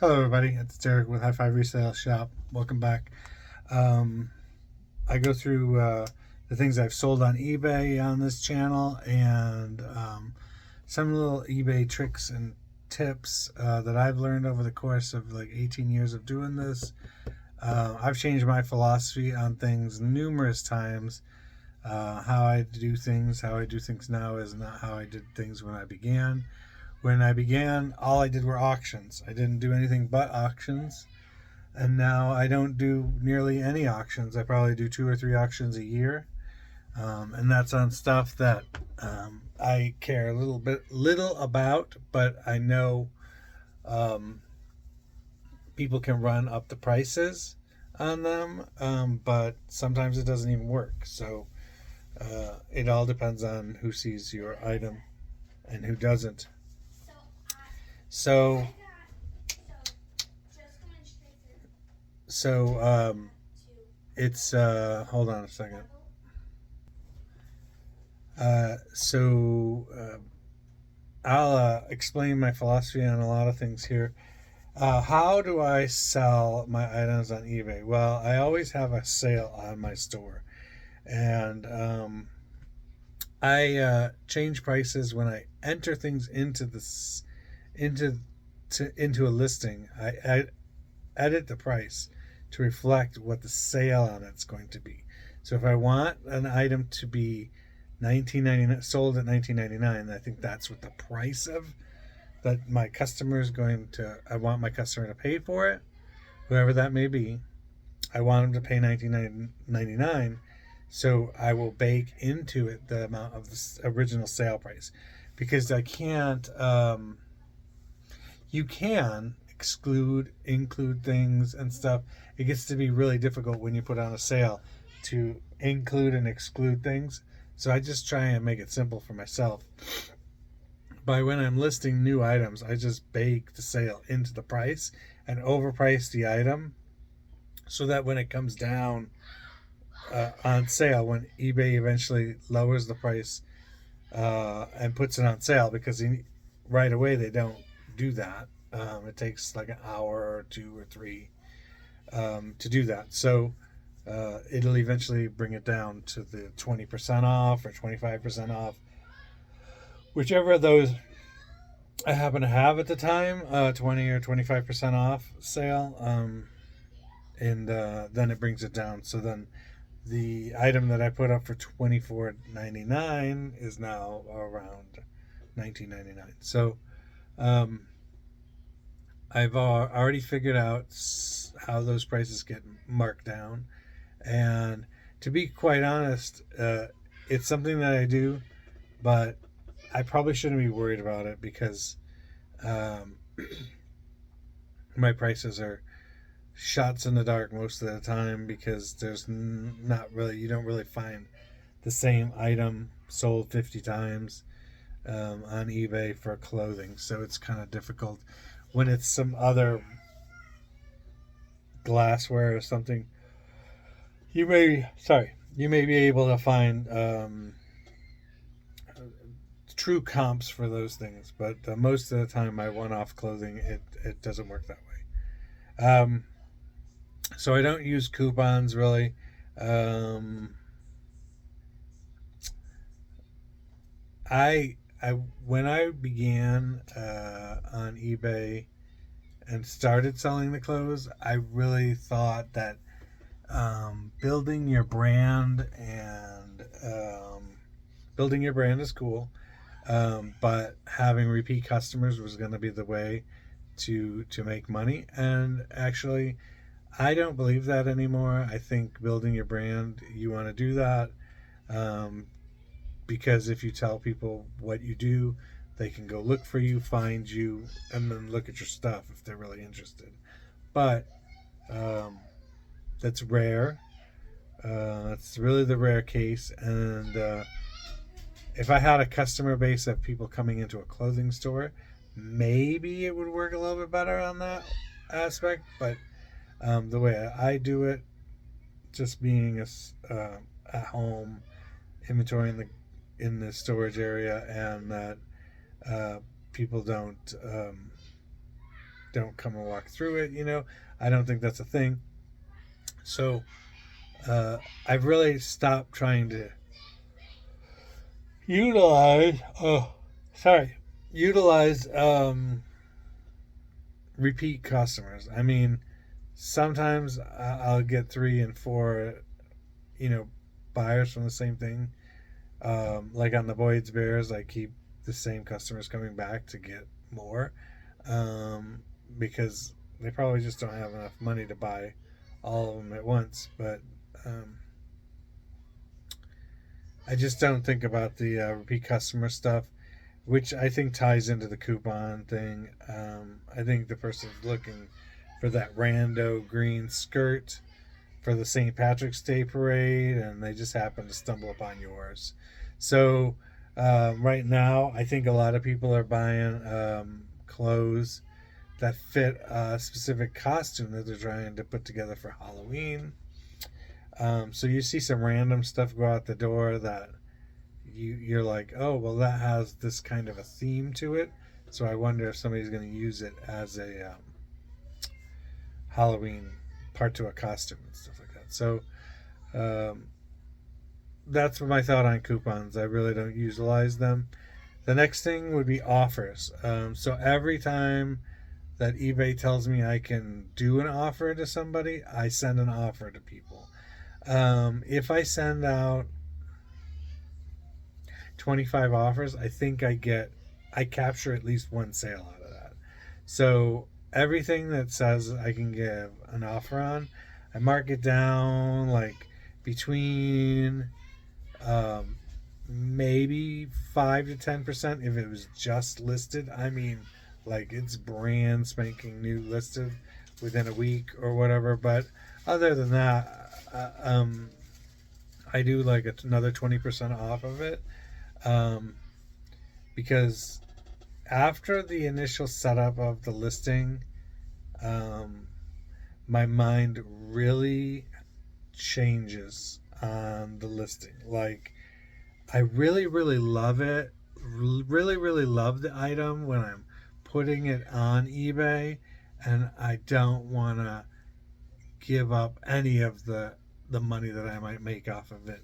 Hello, everybody. It's Derek with High Five Resale Shop. Welcome back. Um, I go through the things I've sold on eBay on this channel and some little eBay tricks and tips that I've learned over the course of like 18 years of doing this. I've changed my philosophy on things numerous times. How I do things now is not how I did things when I began. When I began, all I did were auctions. I didn't do anything but auctions. And now I don't do nearly any auctions. I probably do 2 or 3 auctions a year. And that's on stuff that I care little about, but I know um, people can run up the prices on them, but sometimes it doesn't even work. So it all depends on who sees your item and who doesn't. So So it's hold on a second. I'll explain my philosophy on a lot of things here. How do I sell my items on eBay? Well, I always have a sale on my store, and I change prices when I enter things into into a listing. I edit the price to reflect what the sale on it's going to be. So if I want an item to be 19.99 sold at 19.99, I think that's what the price of that my customer is going to. I want my customer to pay for it, whoever that may be. I want them to pay 19.99, so I will bake into it the amount of the original sale price, because I can't. You can include things and stuff. It gets to be really difficult when you put on a sale to include and exclude things. So I just try and make it simple for myself. By when I'm listing new items, I just bake the sale into the price and overprice the item, so that when it comes down on sale, when eBay eventually lowers the price and puts it on sale, because right away they don't do that. It takes like an hour or 2 or 3 to do that. So it'll eventually bring it down to the 20% off or 25% off, whichever of those I happen to have at the time, 20 or 25% off sale. And then it brings it down. So then the item that I put up for $24.99 is now around $19.99. So I've already figured out how those prices get marked down, and to be quite honest, it's something that I do, but I probably shouldn't be worried about it, because um, my prices are shots in the dark most of the time, because there's not really, you don't really find the same item sold 50 times on eBay for clothing. So it's kind of difficult when it's some other glassware or something. You may be able to find true comps for those things, but most of the time, my one-off clothing, it doesn't work that way. So I don't use coupons really. Um, I when I began on eBay and started selling the clothes, I really thought that building your brand and building your brand is cool, but having repeat customers was going to be the way to make money. And actually, I don't believe that anymore. I think building your brand, you want to do that, um, because if you tell people what you do, they can go look for you, find you, and then look at your stuff if they're really interested. But um, that's rare. That's really the rare case. And if I had a customer base of people coming into a clothing store, maybe it would work a little bit better on that aspect. But the way I do it, just being at home, inventorying in the storage area, and that uh, people don't don't come and walk through it. I don't think that's a thing. So I've really stopped trying to utilize. Oh, sorry, utilize repeat customers. I mean, sometimes I'll get 3 and 4, buyers from the same thing. Like on the Boyd's Bears, I keep the same customers coming back to get more, because they probably just don't have enough money to buy all of them at once. But I just don't think about the repeat customer stuff, which I think ties into the coupon thing. I think the person's looking for that rando green skirt for the St. Patrick's Day parade, and they just happen to stumble upon yours. So right now, I think a lot of people are buying clothes that fit a specific costume that they're trying to put together for Halloween. So you see some random stuff go out the door that you're like, oh, well, that has this kind of a theme to it. So I wonder if somebody's going to use it as a Halloween part to a costume and stuff like that. So that's my thought on coupons. I really don't utilize them. The next thing would be offers. So every time that eBay tells me I can do an offer to somebody, I send an offer to people. If I send out 25 offers, I think I capture at least one sale out of that. So everything that says I can give an offer on, I mark it down like between maybe 5 to 10% if it was just listed. I mean, like it's brand spanking new listed within a week or whatever. But other than that, I do like another 20% off of it, because after the initial setup of the listing, my mind really changes on the listing. Like, I really, really love it. Really, really love the item when I'm putting it on eBay, and I don't want to give up any of the money that I might make off of it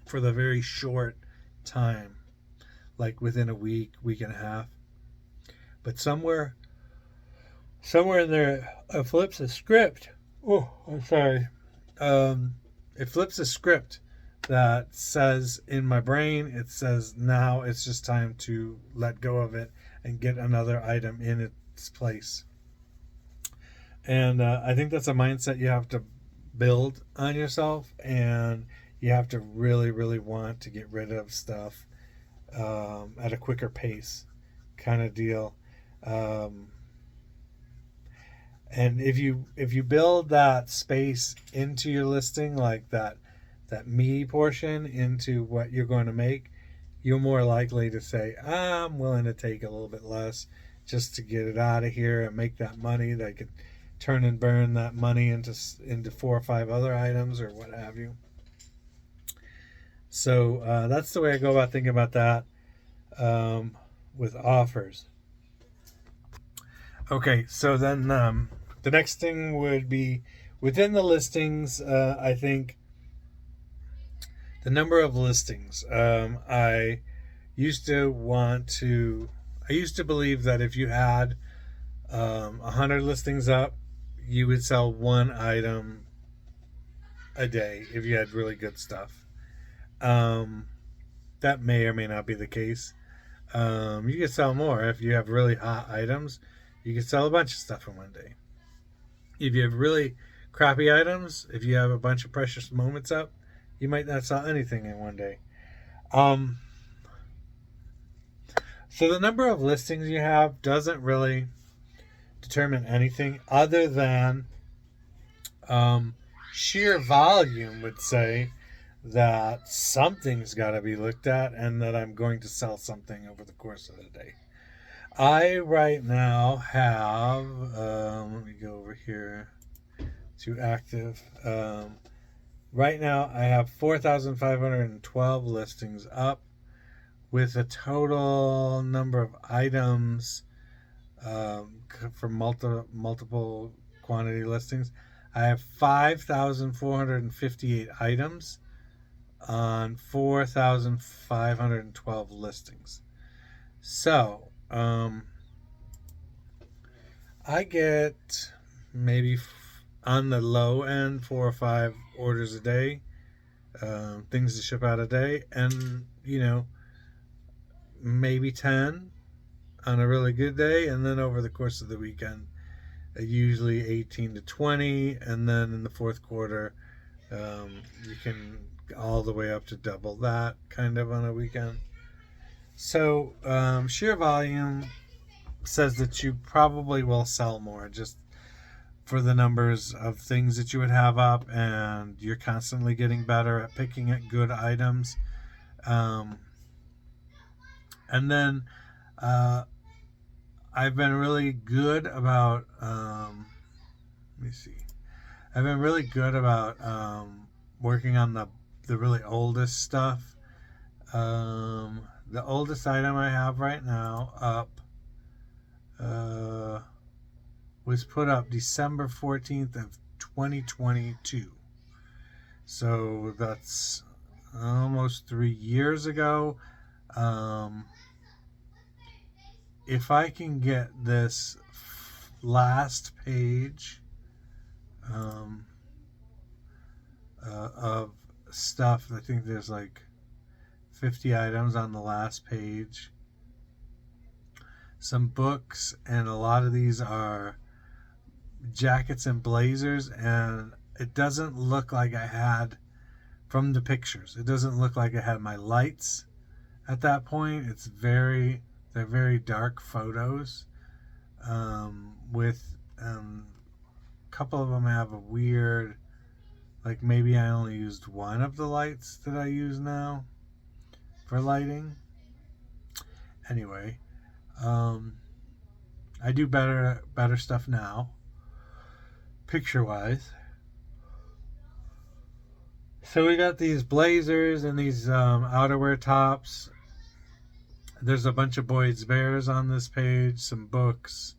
for the very short time, like within a week, week and a half. But somewhere in there, it flips a script. Oh, I'm sorry. It flips a script that says in my brain, it says now it's just time to let go of it and get another item in its place. And I think that's a mindset you have to build on yourself, and you have to really, really want to get rid of stuff at a quicker pace, kind of deal. And if you build that space into your listing, like that meaty portion into what you're going to make, you're more likely to say, I'm willing to take a little bit less just to get it out of here and make that money that I could turn and burn that money into 4 or 5 other items or what have you. So that's the way I go about thinking about that with offers. Okay, so then the next thing would be within the listings. I think the number of listings. I used to believe that if you had 100 listings up, you would sell one item a day if you had really good stuff. That may or may not be the case. You could sell more if you have really hot items. You could sell a bunch of stuff in one day. If you have really crappy items, if you have a bunch of precious moments up, you might not sell anything in one day. So the number of listings you have doesn't really determine anything other than sheer volume would say that something's got to be looked at and that I'm going to sell something over the course of the day. I right now have, let me go over here to active. Right now I have 4,512 listings up with a total number of items for multiple quantity listings. I have 5,458 items on 4,512 listings. So, I get maybe on the low end 4 or 5 orders a day, things to ship out a day, and maybe 10 on a really good day, and then over the course of the weekend, usually 18 to 20, and then in the fourth quarter, you can all the way up to double that kind of on a weekend. So sheer volume says that you probably will sell more just for the numbers of things that you would have up, and you're constantly getting better at picking at good items. And then I've been really good about let me see. I've been really good about working on the really oldest stuff. The oldest item I have right now up was put up December 14th of 2022. So that's almost 3 years ago. If I can get this last page of stuff, I think there's like 50 items on the last page. Some books, and a lot of these are jackets and blazers, and it doesn't look like I had, from the pictures, it doesn't look like I had my lights at that point. They're very dark photos, with a couple of them have a weird, like maybe I only used one of the lights that I use now for lighting. Anyway, I do better stuff now, picture wise. So we got these blazers and these outerwear tops. There's a bunch of Boyd's Bears on this page, some books.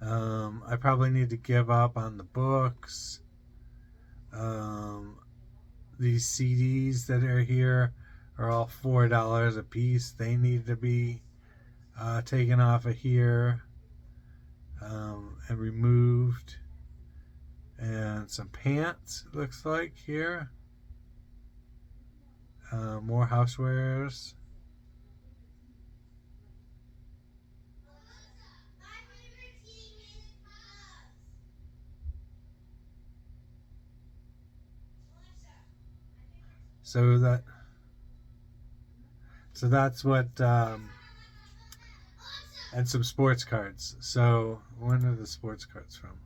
I probably need to give up on the books. These CDs that are here are all $4 a piece. They need to be taken off of here and removed. And some pants, it looks like, here. More housewares. So that's what, and some sports cards. So when are the sports cards from?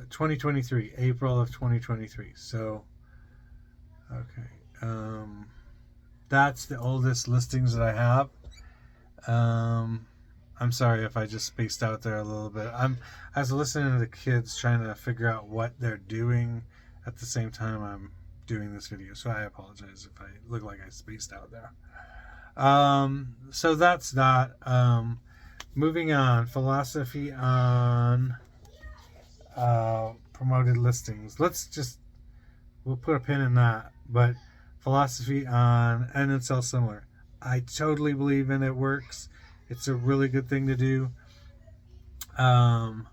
2023, April of 2023. So, okay. That's the oldest listings that I have. I'm sorry if I just spaced out there a little bit. I was listening to the kids trying to figure out what they're doing at the same time I'm doing this video, so I apologize if I look like I spaced out there. So that's that. Moving on, philosophy on promoted listings. We'll put a pin in that, but philosophy on end and sell similar. I totally believe in it. Works. It's a really good thing to do. I'm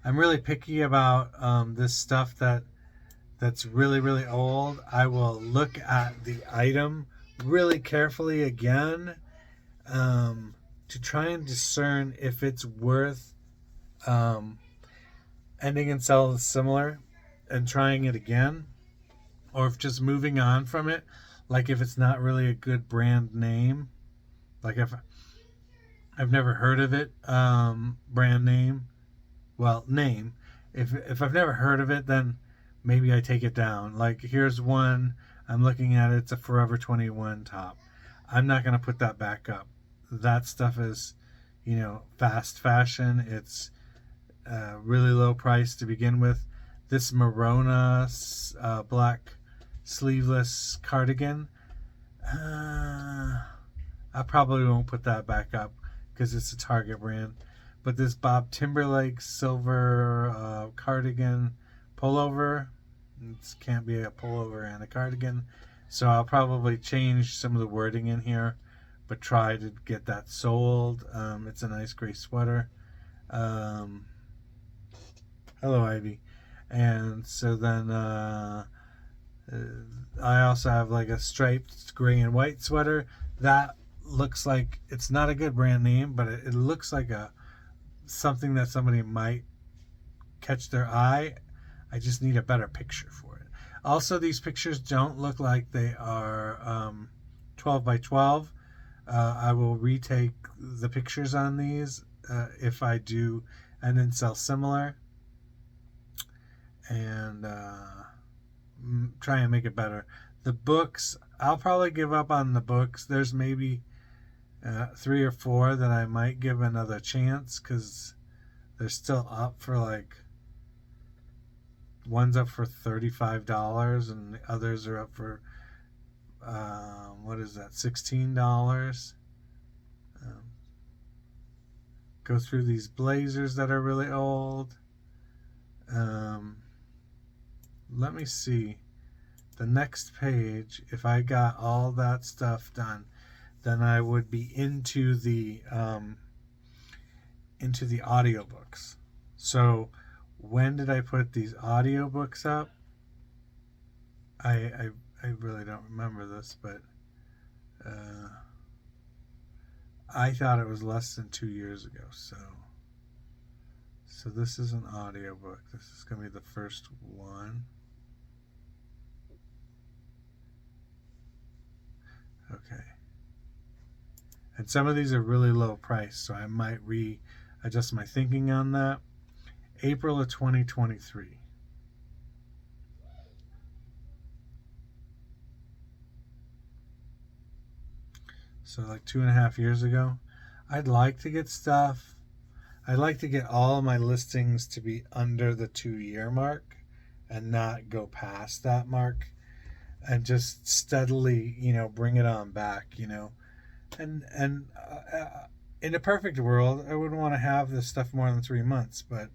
really picky about this stuff that's really, really old. I will look at the item really carefully again to try and discern if it's worth ending and sell similar and trying it again, or if just moving on from it. Like if it's not really a good brand name, like if I've never heard of it, brand name, well, name. If I've never heard of it, then maybe I take it down. Like here's one I'm looking at. It's a Forever 21 top. I'm not going to put that back up. That stuff is, fast fashion. It's really low price to begin with. This Merona black sleeveless cardigan, I probably won't put that back up because it's a Target brand. But this Bob Timberlake silver cardigan pullover, it can't be a pullover and a cardigan. So I'll probably change some of the wording in here, but try to get that sold. It's a nice gray sweater. Hello, Ivy. And so then I also have like a striped gray and white sweater. That looks like, it's not a good brand name, but it looks like something that somebody might catch their eye. I just need a better picture for it. Also, these pictures don't look like they are 12 by 12. I will retake the pictures on these if I do and then sell similar, and try and make it better. The books, I'll probably give up on the books. There's maybe 3 or 4 that I might give another chance, because they're still up for like, one's up for $35 and the others are up for what is that, $16. Go through these blazers that are really old. Let me see the next page. If I got all that stuff done, then I would be into the audiobooks. So when did I put these audiobooks up? I really don't remember this, but I thought it was less than 2 years ago. So this is an audiobook. This is going to be the first one. Okay. And some of these are really low price, so I might readjust my thinking on that. April of 2023. So like 2.5 years ago. I'd like to get stuff. I'd like to get all of my listings to be under the 2-year mark and not go past that mark, and just steadily, bring it on back, and in a perfect world, I wouldn't want to have this stuff more than 3 months, but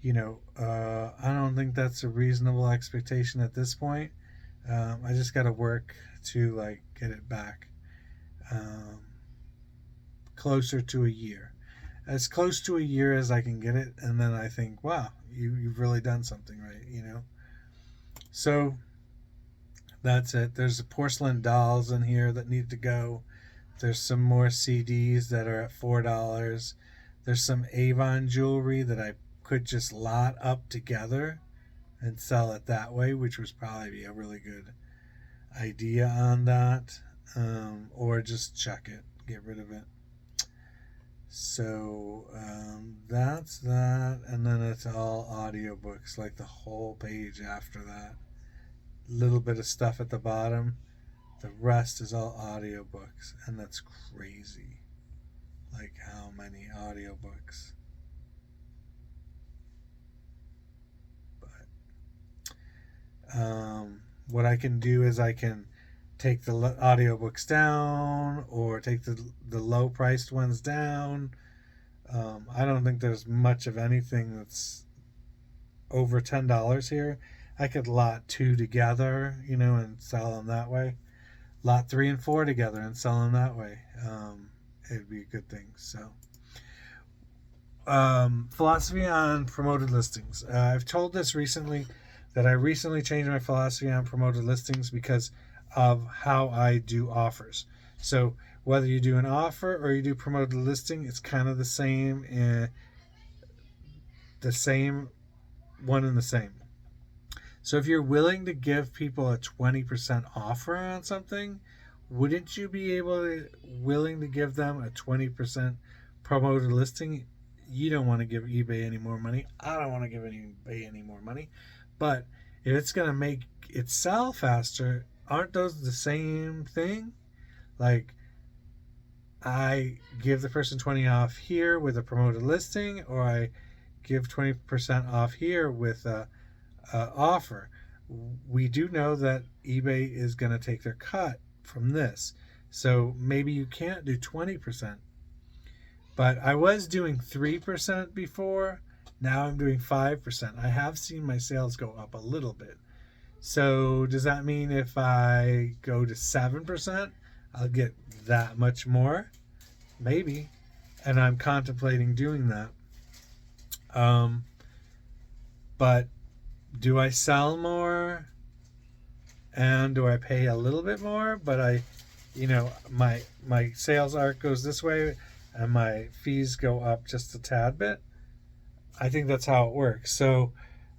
I don't think that's a reasonable expectation at this point. I just got to work to get it back closer to a year, as close to a year as I can get it, and then I think, wow, you've really done something right, So that's it. There's the porcelain dolls in here that need to go. There's some more CDs that are at $4. There's some Avon jewelry that I could just lot up together and sell it that way, which would probably be a really good idea on that. Or just chuck it, get rid of it. So that's that, and then it's all audiobooks, like the whole page after that. Little bit of stuff at the bottom. The rest is all audiobooks, and that's crazy. Like how many audiobooks. But what I can do is I can take the audiobooks down, or take the low priced ones down. I don't think there's much of anything that's over $10 here. I could lot 2 together, and sell them that way. Lot 3 and 4 together and sell them that way. It'd be a good thing. So, philosophy on promoted listings. I've told this recently, that I recently changed my philosophy on promoted listings because of how I do offers. So whether you do an offer or you do promoted listing, it's kind of the same one and the same. So if you're willing to give people a 20% offer on something, wouldn't you be willing to give them a 20% promoted listing? You don't want to give eBay any more money. I don't want to give eBay any more money. But if it's going to make it sell faster, aren't those the same thing? Like, I give the person 20 off here with a promoted listing, or I give 20% off here with a offer. We do know that eBay is going to take their cut from this. So maybe you can't do 20%. But I was doing 3% before. Now I'm doing 5%. I have seen my sales go up a little bit. So does that mean if I go to 7%, I'll get that much more? Maybe. And I'm contemplating doing that. But do I sell more? And do I pay a little bit more? But my sales arc goes this way and my fees go up just a tad bit. I think that's how it works. So,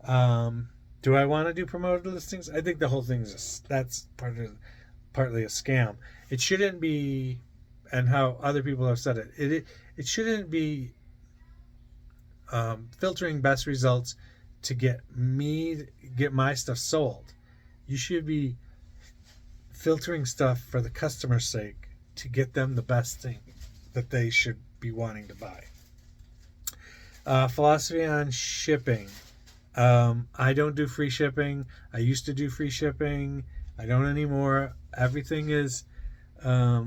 do I want to do promoted listings? I think the whole thing is that's partly a scam. It shouldn't be, and how other people have said it. It shouldn't be filtering best results to get my stuff sold. You should be filtering stuff for the customer's sake to get them the best thing that they should be wanting to buy. Philosophy on shipping. I don't do free shipping. I used to do free shipping. I don't anymore. Everything is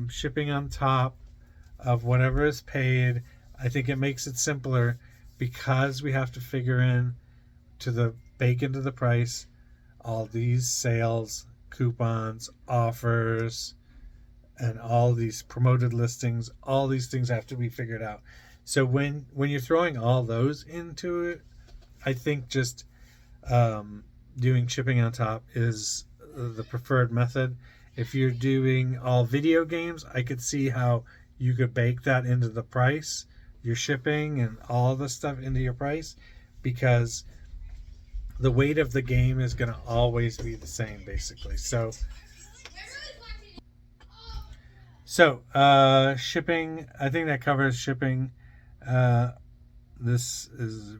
shipping on top of whatever is paid. I think it makes it simpler because we have to bake into the price all these sales, coupons, offers, and all these promoted listings. All these things have to be figured out. So when you're throwing all those into it, I think just doing shipping on top is the preferred method. If you're doing all video games, I could see how you could bake that into the price, your shipping and all the stuff into your price, because the weight of the game is going to always be the same, basically. So shipping, I think that covers shipping. This is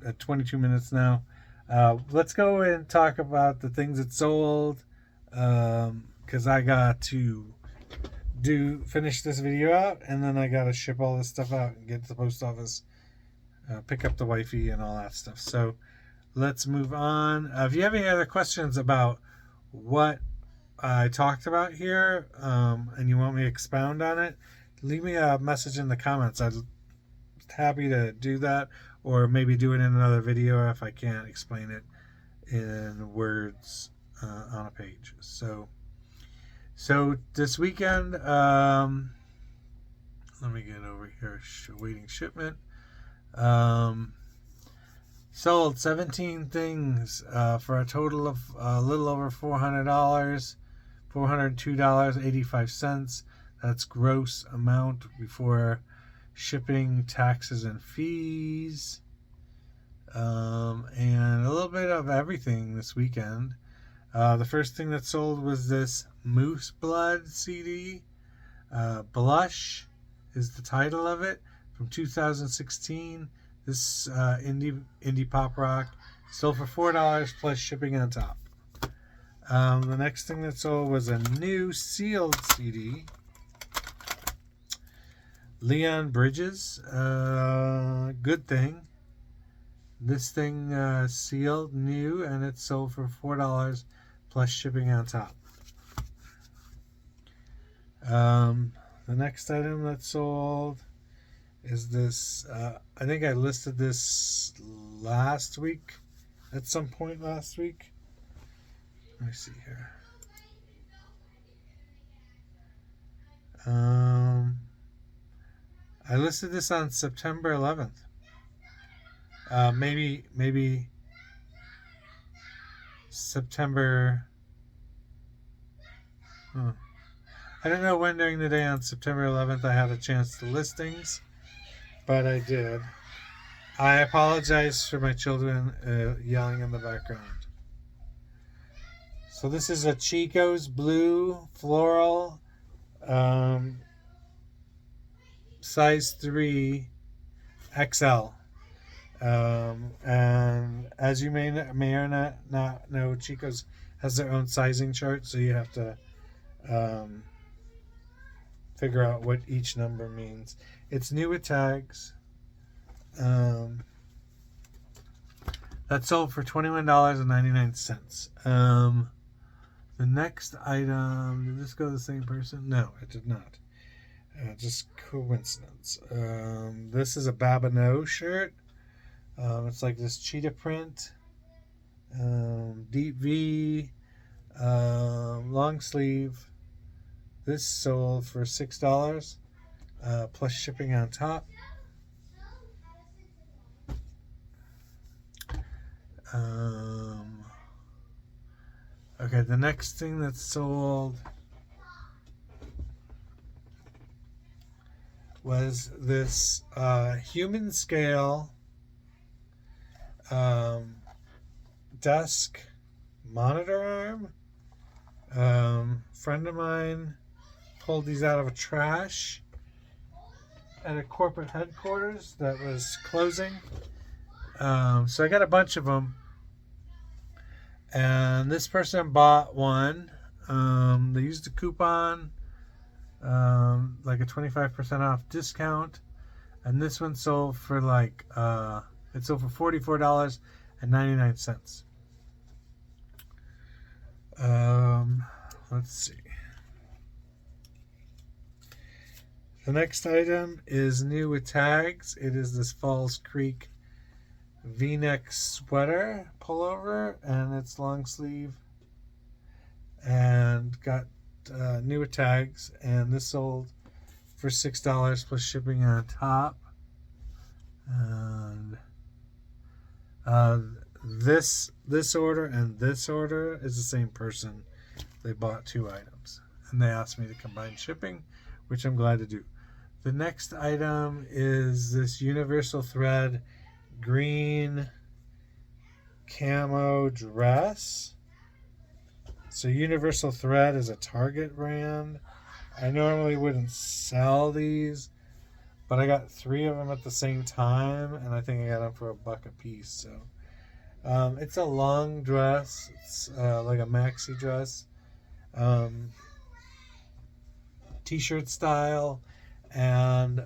at 22 minutes now. Let's go and talk about the things that sold, because I got to finish this video out, and then I got to ship all this stuff out and get to the post office, pick up the wifey and all that stuff. So let's move on. If you have any other questions about what I talked about here, and you want me to expound on it, leave me a message in the comments. I'd be happy to do that, or maybe do it in another video if I can't explain it in words on a page. So this weekend, let me get over here, waiting shipment. Sold 17 things for a total of a little over $400, $402.85. That's gross amount before shipping, taxes, and fees. And a little bit of everything this weekend. The first thing that sold was this Moose Blood CD. Blush is the title of it, from 2016. This indie pop rock sold for $4 plus shipping on top. The next thing that sold was a new sealed CD. Leon Bridges, Good Thing. This thing sealed new, and it sold for $4 plus shipping on top. The next item that sold is this. I think I listed this last week, at some point last week. Let me see here. I listed this on September 11th. Maybe September. I don't know when during the day on September 11th I had a chance to list things, but I did. I apologize for my children yelling in the background. So this is a Chico's Blue Floral, size 3 XL. And as you may or not know, Chico's has their own sizing chart, so you have to figure out what each number means. It's new with tags. That sold for $21.99. The next item, did this go to the same person? No, it did not. Just coincidence. This is a Babineau shirt. It's like this cheetah print, deep V, long sleeve. This sold for $6, plus shipping on top. Okay, the next thing that sold was this human scale desk monitor arm. Friend of mine pulled these out of a trash at a corporate headquarters that was closing. So I got a bunch of them. And this person bought one. They used a coupon, like a 25% off discount. And this one sold for it sold for $44.99. Let's see. The next item is new with tags. It is this Falls Creek V-neck sweater pullover, and it's long sleeve and got new with tags, and this sold for $6 plus shipping on top. And this order and this order is the same person. They bought two items, and they asked me to combine shipping, which I'm glad to do. The next item is this Universal Thread green camo dress. So Universal Thread is a Target brand. I normally wouldn't sell these, but I got 3 of them at the same time, and I think I got them for $1 a piece. So it's a long dress. It's like a maxi dress, t-shirt style, and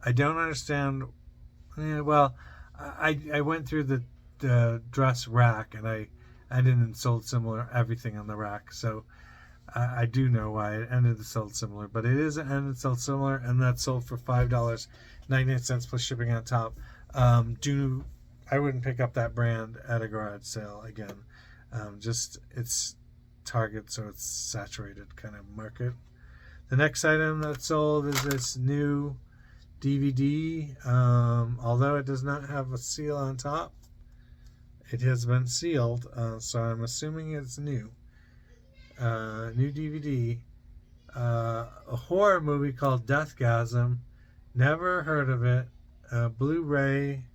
I don't understand. Well, I went through the dress rack, and I ended and sold similar everything on the rack. So I do know why it ended and sold similar, but it is an ended and sold similar, and that sold for $5.98 plus shipping on top. I wouldn't pick up that brand at a garage sale again. Just it's Target, so it's saturated kind of market. The next item that sold is this new DVD. Although it does not have a seal on top, it has been sealed, so I'm assuming it's new. New DVD. A horror movie called Deathgasm. Never heard of it. Blu-ray.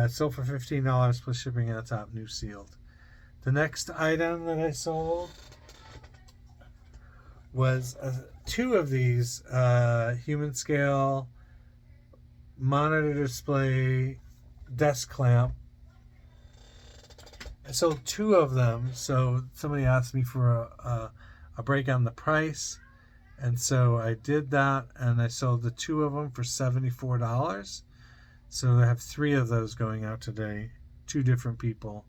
Sold for $15 plus shipping on top, new sealed. The next item that I sold was 2 of these human scale monitor display desk clamp. I sold 2 of them, so somebody asked me for a break on the price, and so I did that, and I sold the 2 of them for $74. So I have 3 of those going out today, 2 different people,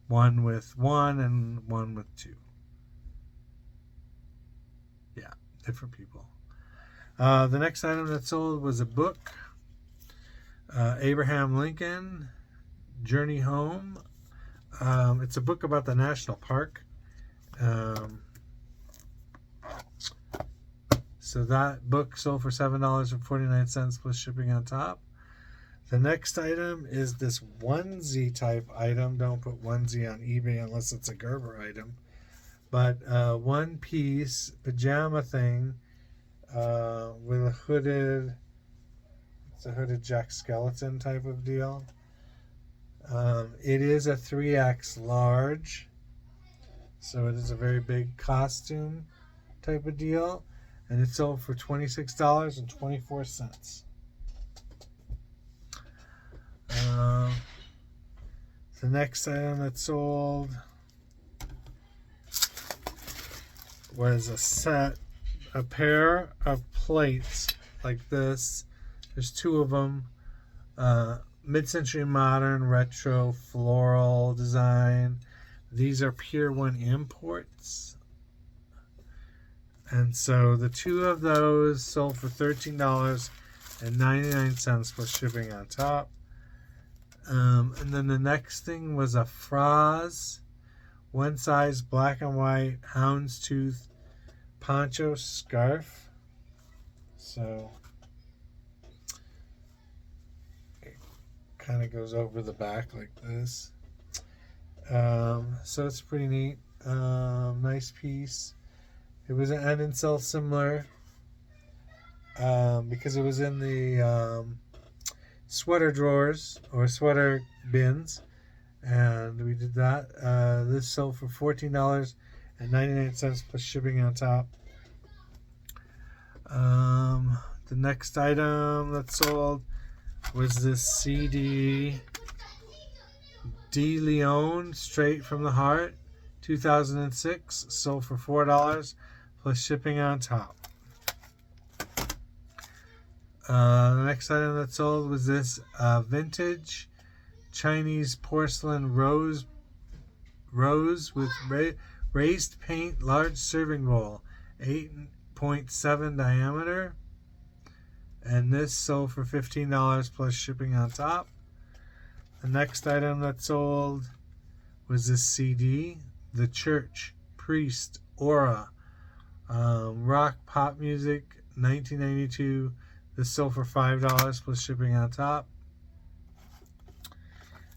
one with 1 and one with 2. Yeah, different people. The next item that sold was a book, Abraham Lincoln, Journey Home. It's a book about the national park. So that book sold for $7.49 plus shipping on top. The next item is this onesie type item. Don't put onesie on eBay unless it's a Gerber item. But one piece pajama thing with a hooded, it's a hooded Jack Skeleton type of deal. It is a 3X large, so it is a very big costume type of deal, and it sold for $26.24. The next item that sold was a pair of plates like this. There's 2 of them. Mid-century modern retro floral design. These are Pier 1 imports. And so the two of those sold for $13.99 plus shipping on top. And then the next thing was a Fraz one size black and white houndstooth poncho scarf. So it kind of goes over the back like this. So it's pretty neat. Nice piece. It was an end and sell similar because it was in the sweater drawers or sweater bins, and we did that. This sold for $14.99 plus shipping on top. The next item that sold was this CD De Leon Straight from the Heart 2006, sold for $4 plus shipping on top. The next item that sold was this vintage Chinese porcelain rose with raised paint large serving bowl, 8.7 diameter, and this sold for $15 plus shipping on top. The next item that sold was this CD, The Church Priest Aura, rock pop music, 1992. This sold for $5 plus shipping on top.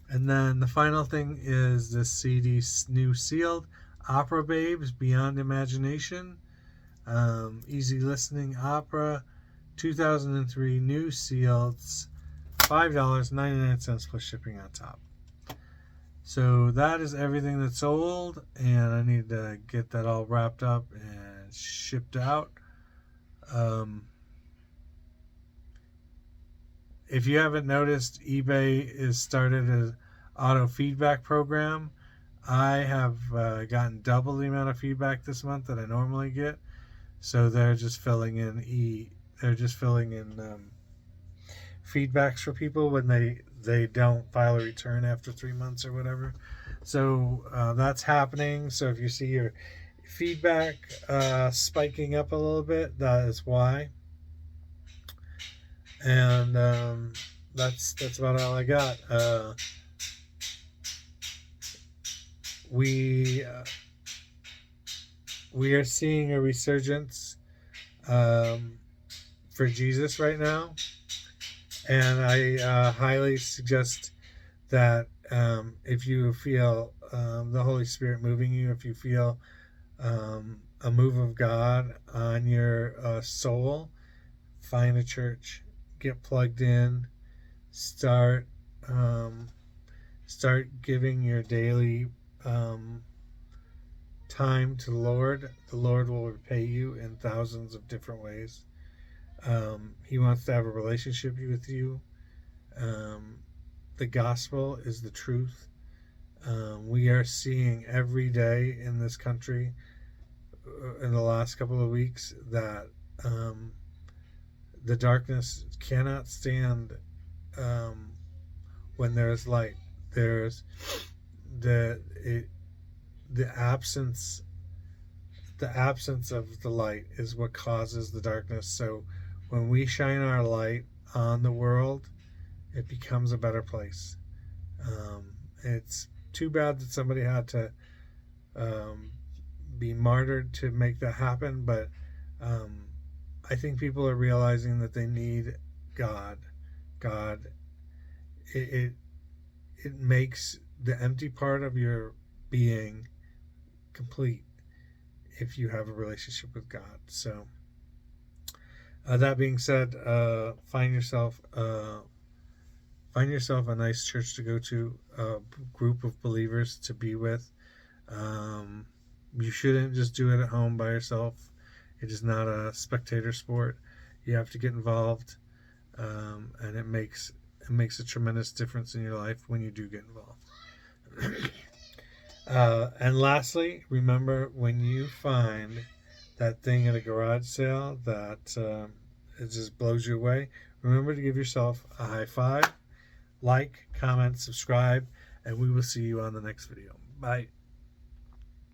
And then the final thing is this CD, new sealed, Opera Babes Beyond Imagination, easy listening opera, 2003, new sealed, $5.99 plus shipping on top. So that is everything that's sold, and I need to get that all wrapped up and shipped out. If you haven't noticed, eBay is started an auto feedback program. I have gotten double the amount of feedback this month that I normally get, so they're just filling in feedbacks for people when they don't file a return after 3 months or whatever. So that's happening. So if you see your feedback spiking up a little bit, that is why. And that's about all I got. We are seeing a resurgence for Jesus right now, and I highly suggest that if you feel the Holy Spirit moving you, if you feel a move of God on your soul, find a church, get plugged in, start giving your daily time to the Lord. The Lord will repay you in thousands of different ways. He wants to have a relationship with you. The gospel is the truth. We are seeing every day in this country in the last couple of weeks that the darkness cannot stand when there's light. There's the absence of the light is what causes the darkness. So when we shine our light on the world, it becomes a better place. It's too bad that somebody had to be martyred to make that happen, but I think people are realizing that they need God. It makes the empty part of your being complete if you have a relationship with God. So that being said, find yourself a nice church to go to, a group of believers to be with. You shouldn't just do it at home by yourself. It is not a spectator sport. You have to get involved, and it makes a tremendous difference in your life when you do get involved. And lastly, remember, when you find that thing at a garage sale that it just blows you away, remember to give yourself a high five, like, comment, subscribe, and we will see you on the next video. Bye.